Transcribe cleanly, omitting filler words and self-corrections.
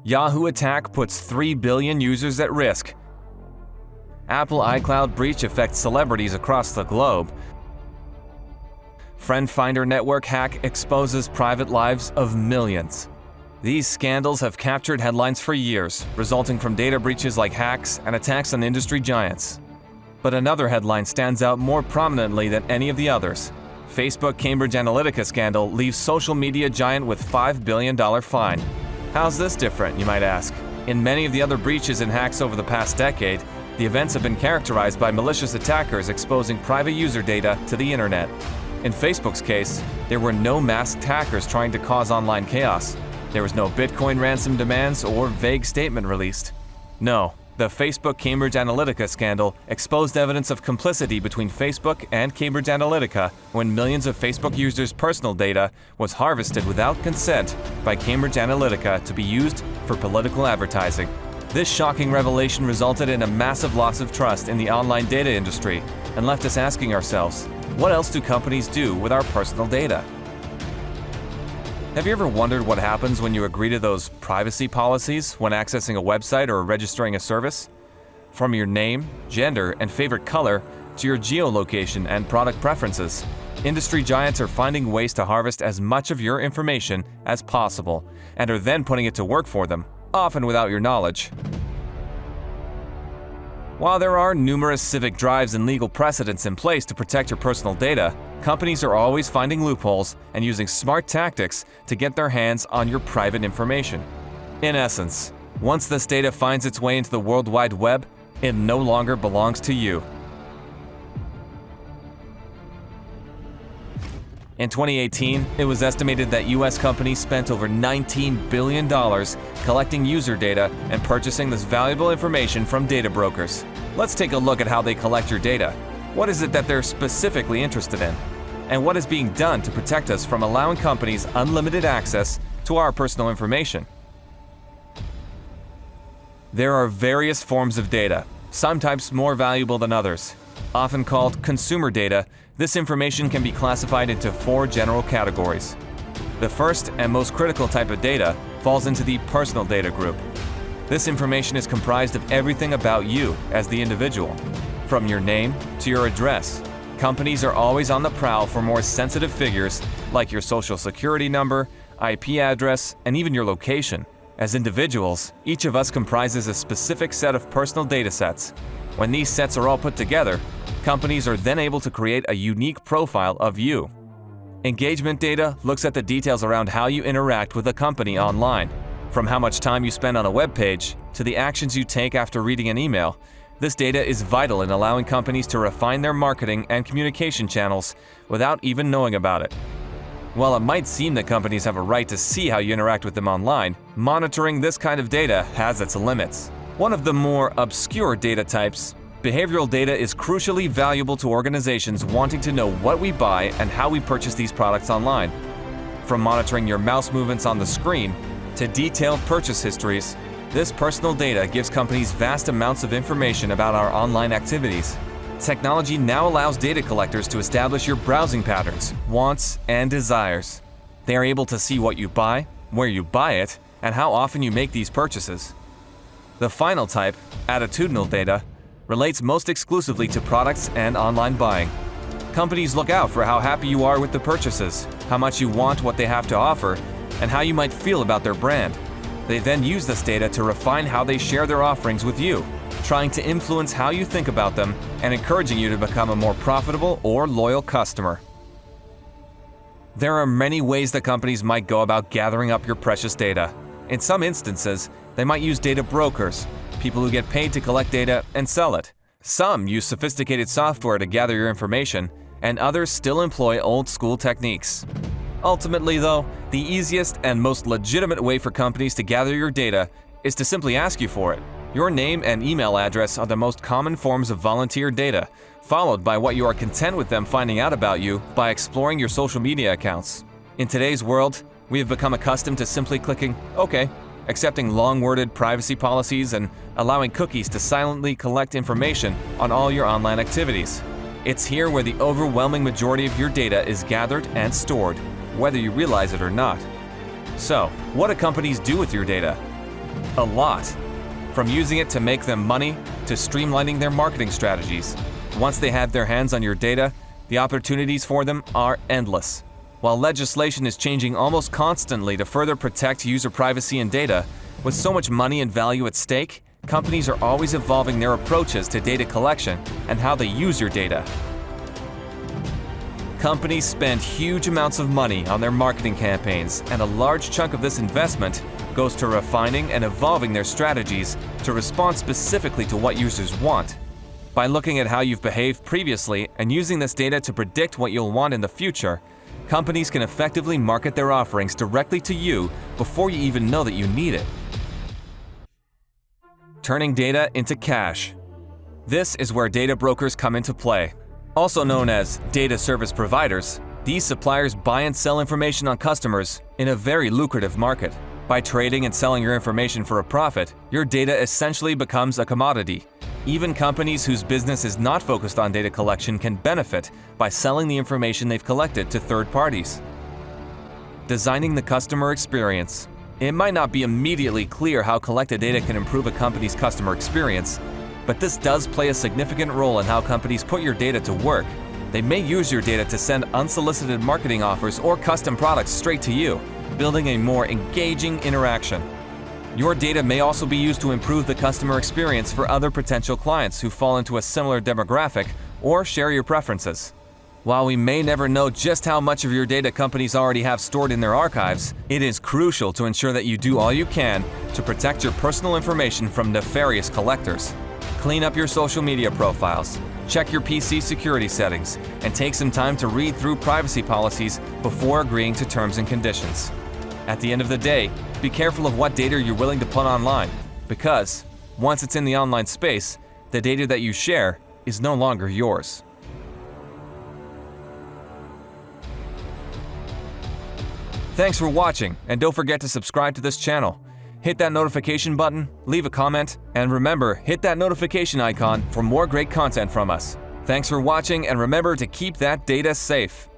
Yahoo attack puts 3 billion users at risk. Apple iCloud breach affects celebrities across the globe. Friend Finder network hack exposes private lives of millions. These scandals have captured headlines for years, resulting from data breaches like hacks and attacks on industry giants. But another headline stands out more prominently than any of the others. Facebook Cambridge Analytica scandal leaves social media giant with $5 billion fine. How's this different, you might ask? In many of the other breaches and hacks over the past decade, the events have been characterized by malicious attackers exposing private user data to the internet. In Facebook's case, there were no masked hackers trying to cause online chaos. There was no Bitcoin ransom demands or vague statement released. No, the Facebook Cambridge Analytica scandal exposed evidence of complicity between Facebook and Cambridge Analytica when millions of Facebook users' personal data was harvested without consent by Cambridge Analytica to be used for political advertising. This shocking revelation resulted in a massive loss of trust in the online data industry and left us asking ourselves, what else do companies do with our personal data? Have you ever wondered what happens when you agree to those privacy policies when accessing a website or registering a service? From your name, gender, and favorite color to your geolocation and product preferences, industry giants are finding ways to harvest as much of your information as possible and are then putting it to work for them, often without your knowledge. While there are numerous civic drives and legal precedents in place to protect your personal data, companies are always finding loopholes and using smart tactics to get their hands on your private information. In essence, once this data finds its way into the World Wide Web, it no longer belongs to you. In 2018, it was estimated that US companies spent over $19 billion collecting user data and purchasing this valuable information from data brokers. Let's take a look at how they collect your data. What is it that they're specifically interested in? And what is being done to protect us from allowing companies unlimited access to our personal information? There are various forms of data, some types more valuable than others. Often called consumer data, this information can be classified into 4 general categories. The first and most critical type of data falls into the personal data group. This information is comprised of everything about you as the individual, from your name to your address. Companies are always on the prowl for more sensitive figures like your social security number, IP address, and even your location. As individuals, each of us comprises a specific set of personal data sets. When these sets are all put together, companies are then able to create a unique profile of you. Engagement data looks at the details around how you interact with a company online. From how much time you spend on a web page to the actions you take after reading an email, this data is vital in allowing companies to refine their marketing and communication channels without even knowing about it. While it might seem that companies have a right to see how you interact with them online, monitoring this kind of data has its limits. One of the more obscure data types, behavioral data, is crucially valuable to organizations wanting to know what we buy and how we purchase these products online. From monitoring your mouse movements on the screen to detailed purchase histories, this personal data gives companies vast amounts of information about our online activities. Technology now allows data collectors to establish your browsing patterns, wants, and desires. They are able to see what you buy, where you buy it, and how often you make these purchases. The final type, attitudinal data, relates most exclusively to products and online buying. Companies look out for how happy you are with the purchases, how much you want what they have to offer, and how you might feel about their brand. They then use this data to refine how they share their offerings with you, trying to influence how you think about them and encouraging you to become a more profitable or loyal customer. There are many ways that companies might go about gathering up your precious data. In some instances, they might use data brokers, people who get paid to collect data and sell it. Some use sophisticated software to gather your information, and others still employ old-school techniques. Ultimately, though, the easiest and most legitimate way for companies to gather your data is to simply ask you for it. Your name and email address are the most common forms of volunteer data, followed by what you are content with them finding out about you by exploring your social media accounts. In today's world, we have become accustomed to simply clicking OK, accepting long-worded privacy policies and allowing cookies to silently collect information on all your online activities. It's here where the overwhelming majority of your data is gathered and stored, whether you realize it or not. So, what do companies do with your data? A lot. From using it to make them money, to streamlining their marketing strategies. Once they have their hands on your data, the opportunities for them are endless. While legislation is changing almost constantly to further protect user privacy and data, with so much money and value at stake, companies are always evolving their approaches to data collection and how they use your data. Companies spend huge amounts of money on their marketing campaigns, and a large chunk of this investment goes to refining and evolving their strategies to respond specifically to what users want. By looking at how you've behaved previously and using this data to predict what you'll want in the future, companies can effectively market their offerings directly to you before you even know that you need it. Turning data into cash. This is where data brokers come into play. Also known as data service providers, these suppliers buy and sell information on customers in a very lucrative market. By trading and selling your information for a profit, your data essentially becomes a commodity. Even companies whose business is not focused on data collection can benefit by selling the information they've collected to third parties. Designing the customer experience. It might not be immediately clear how collected data can improve a company's customer experience, but this does play a significant role in how companies put your data to work. They may use your data to send unsolicited marketing offers or custom products straight to you, building a more engaging interaction. Your data may also be used to improve the customer experience for other potential clients who fall into a similar demographic or share your preferences. While we may never know just how much of your data companies already have stored in their archives, it is crucial to ensure that you do all you can to protect your personal information from nefarious collectors. Clean up your social media profiles, check your PC security settings, and take some time to read through privacy policies before agreeing to terms and conditions. At the end of the day, be careful of what data you're willing to put online, because once it's in the online space, the data that you share is no longer yours. Thanks for watching, and don't forget to subscribe to this channel. Hit that notification button, leave a comment, and remember, hit that notification icon for more great content from us. Thanks for watching, and remember to keep that data safe.